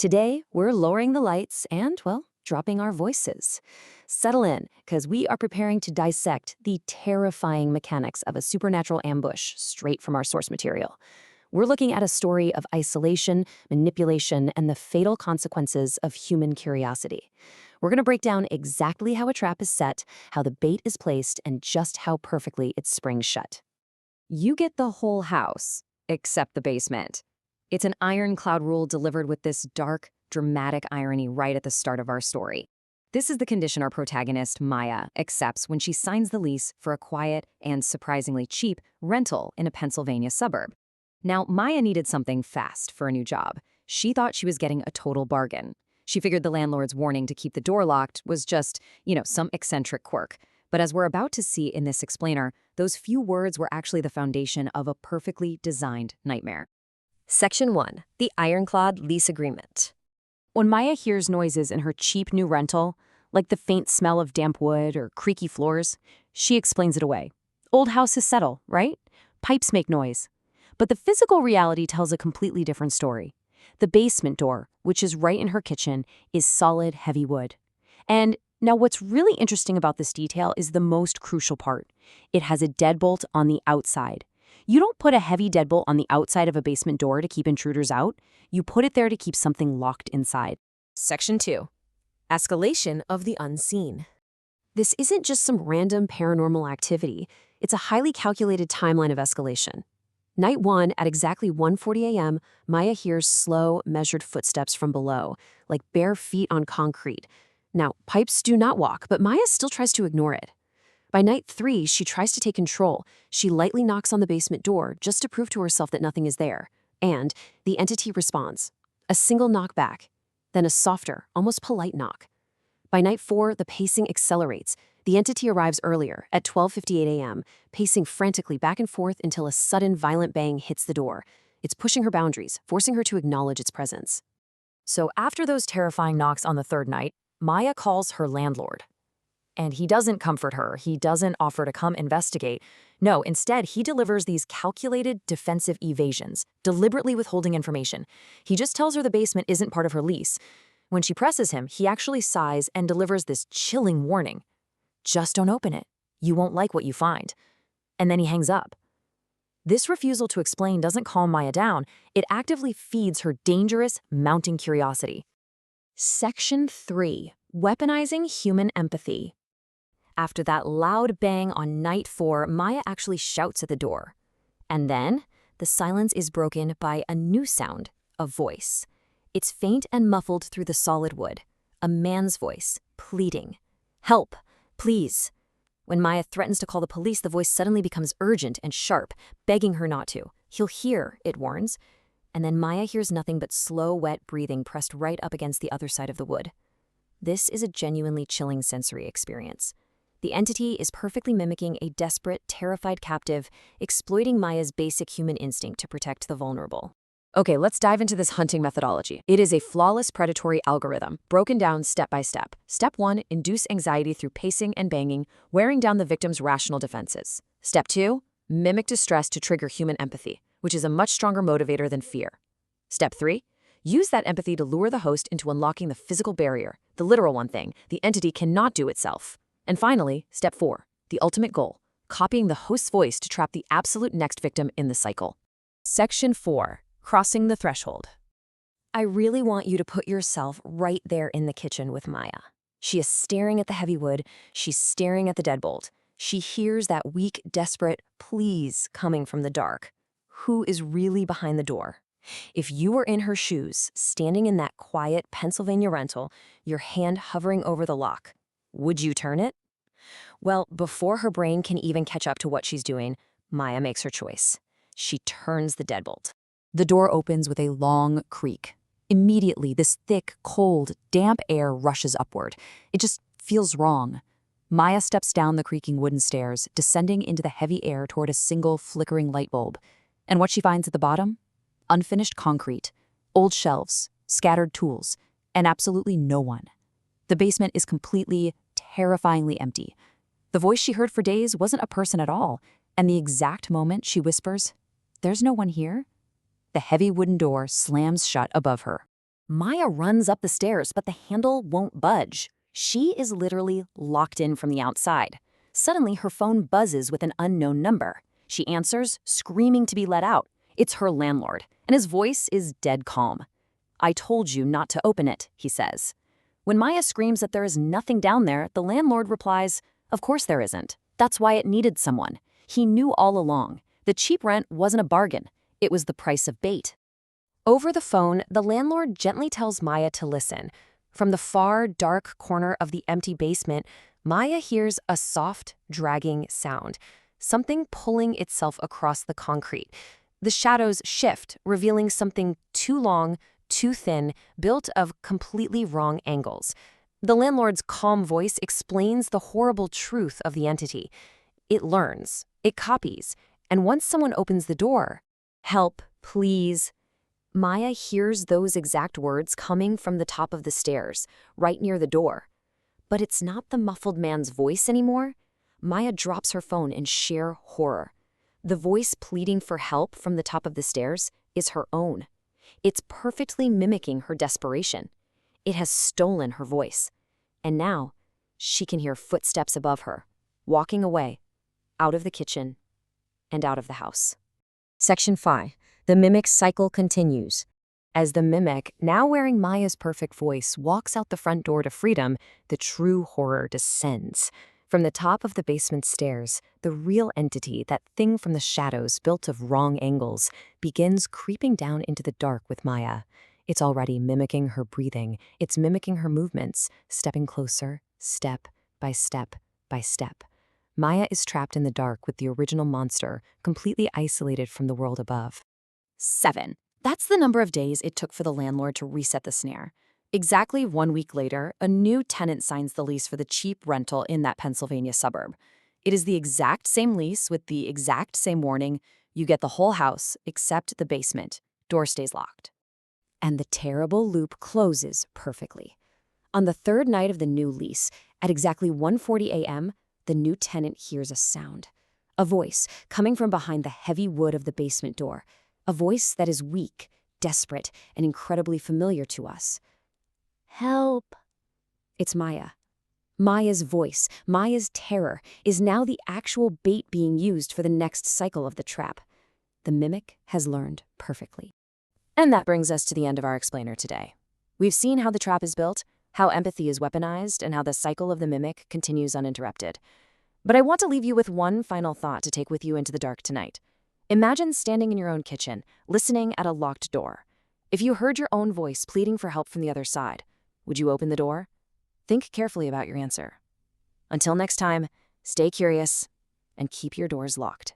Today, we're lowering the lights and, well, dropping our voices. Settle in, because we are preparing to dissect the terrifying mechanics of a supernatural ambush straight from our source material. We're looking at a story of isolation, manipulation, and the fatal consequences of human curiosity. We're going to break down exactly how a trap is set, how the bait is placed, and just how perfectly it springs shut. You get the whole house, except the basement. It's an ironclad rule delivered with this dark, dramatic irony right at the start of our story. This is the condition our protagonist, Maya, accepts when she signs the lease for a quiet and surprisingly cheap rental in a Pennsylvania suburb. Now, Maya needed something fast for a new job. She thought she was getting a total bargain. She figured the landlord's warning to keep the door locked was just, some eccentric quirk. But as we're about to see in this explainer, those few words were actually the foundation of a perfectly designed nightmare. Section 1. The Ironclad Lease Agreement. When Maya hears noises in her cheap new rental, like the faint smell of damp wood or creaky floors, she explains it away. Old houses settle, right? Pipes make noise. But the physical reality tells a completely different story. The basement door, which is right in her kitchen, is solid, heavy wood. And now what's really interesting about this detail is the most crucial part. It has a deadbolt on the outside. You don't put a heavy deadbolt on the outside of a basement door to keep intruders out. You put it there to keep something locked inside. Section 2. Escalation of the unseen. This isn't just some random paranormal activity. It's a highly calculated timeline of escalation. Night 1, at exactly 1:40 a.m., Maya hears slow, measured footsteps from below, like bare feet on concrete. Now, pipes do not walk, but Maya still tries to ignore it. By night 3, she tries to take control. She lightly knocks on the basement door just to prove to herself that nothing is there. And the entity responds. A single knock back, then a softer, almost polite knock. By night 4, the pacing accelerates. The entity arrives earlier, at 12:58 a.m., pacing frantically back and forth until a sudden violent bang hits the door. It's pushing her boundaries, forcing her to acknowledge its presence. So after those terrifying knocks on the third night, Maya calls her landlord. And he doesn't comfort her. He doesn't offer to come investigate. No, instead, he delivers these calculated defensive evasions, deliberately withholding information. He just tells her the basement isn't part of her lease. When she presses him, he actually sighs and delivers this chilling warning. Just don't open it. You won't like what you find. And then he hangs up. This refusal to explain doesn't calm Maya down. It actively feeds her dangerous, mounting curiosity. Section 3. Weaponizing human empathy. After that loud bang on night 4, Maya actually shouts at the door. And then, the silence is broken by a new sound, a voice. It's faint and muffled through the solid wood. A man's voice, pleading. Help, please. When Maya threatens to call the police, the voice suddenly becomes urgent and sharp, begging her not to. He'll hear, it warns. And then Maya hears nothing but slow, wet breathing pressed right up against the other side of the wood. This is a genuinely chilling sensory experience. The entity is perfectly mimicking a desperate, terrified captive, exploiting Maya's basic human instinct to protect the vulnerable. Okay, let's dive into this hunting methodology. It is a flawless predatory algorithm, broken down step by step. Step 1, induce anxiety through pacing and banging, wearing down the victim's rational defenses. Step 2, mimic distress to trigger human empathy, which is a much stronger motivator than fear. Step 3, use that empathy to lure the host into unlocking the physical barrier, the literal one thing the entity cannot do itself. And finally, step 4, the ultimate goal, copying the host's voice to trap the absolute next victim in the cycle. Section 4, crossing the threshold. I really want you to put yourself right there in the kitchen with Maya. She is staring at the heavy wood. She's staring at the deadbolt. She hears that weak, desperate please coming from the dark. Who is really behind the door? If you were in her shoes, standing in that quiet Pennsylvania rental, your hand hovering over the lock, would you turn it? Well, before her brain can even catch up to what she's doing, Maya makes her choice. She turns the deadbolt. The door opens with a long creak. Immediately, this thick, cold, damp air rushes upward. It just feels wrong. Maya steps down the creaking wooden stairs, descending into the heavy air toward a single flickering light bulb. And what she finds at the bottom? Unfinished concrete, old shelves, scattered tools, and absolutely no one. The basement is completely, terrifyingly empty. The voice she heard for days wasn't a person at all, and the exact moment she whispers, "There's no one here," the heavy wooden door slams shut above her. Maya runs up the stairs, but the handle won't budge. She is literally locked in from the outside. Suddenly, her phone buzzes with an unknown number. She answers, screaming to be let out. It's her landlord, and his voice is dead calm. "I told you not to open it," he says. When Maya screams that there is nothing down there, the landlord replies, "Of course there isn't. That's why it needed someone. He knew all along. The cheap rent wasn't a bargain. It was the price of bait." Over the phone, the landlord gently tells Maya to listen. From the far, dark corner of the empty basement, Maya hears a soft, dragging sound, something pulling itself across the concrete. The shadows shift, revealing something too long, too thin, built of completely wrong angles. The landlord's calm voice explains the horrible truth of the entity. It learns, it copies, and once someone opens the door, "Help, please," Maya hears those exact words coming from the top of the stairs, right near the door. But it's not the muffled man's voice anymore. Maya drops her phone in sheer horror. The voice pleading for help from the top of the stairs is her own. It's perfectly mimicking her desperation. It has stolen her voice. And now, she can hear footsteps above her, walking away, out of the kitchen, and out of the house. Section 5. The mimic cycle continues. As the mimic, now wearing Maya's perfect voice, walks out the front door to freedom, the true horror descends. From the top of the basement stairs, the real entity, that thing from the shadows built of wrong angles, begins creeping down into the dark with Maya. It's already mimicking her breathing. It's mimicking her movements, stepping closer, step by step by step. Maya is trapped in the dark with the original monster, completely isolated from the world above. 7. That's the number of days it took for the landlord to reset the snare. Exactly 1 week later, a new tenant signs the lease for the cheap rental in that Pennsylvania suburb. It is the exact same lease with the exact same warning. You get the whole house except the basement. Door stays locked. And the terrible loop closes perfectly. On the third night of the new lease, at exactly 1:40 a.m., the new tenant hears a sound. A voice coming from behind the heavy wood of the basement door. A voice that is weak, desperate, and incredibly familiar to us. "Help." It's Maya. Maya's voice, Maya's terror, is now the actual bait being used for the next cycle of the trap. The mimic has learned perfectly. And that brings us to the end of our explainer today. We've seen how the trap is built, how empathy is weaponized, and how the cycle of the mimic continues uninterrupted. But I want to leave you with one final thought to take with you into the dark tonight. Imagine standing in your own kitchen, listening at a locked door. If you heard your own voice pleading for help from the other side, would you open the door? Think carefully about your answer. Until next time, stay curious and keep your doors locked.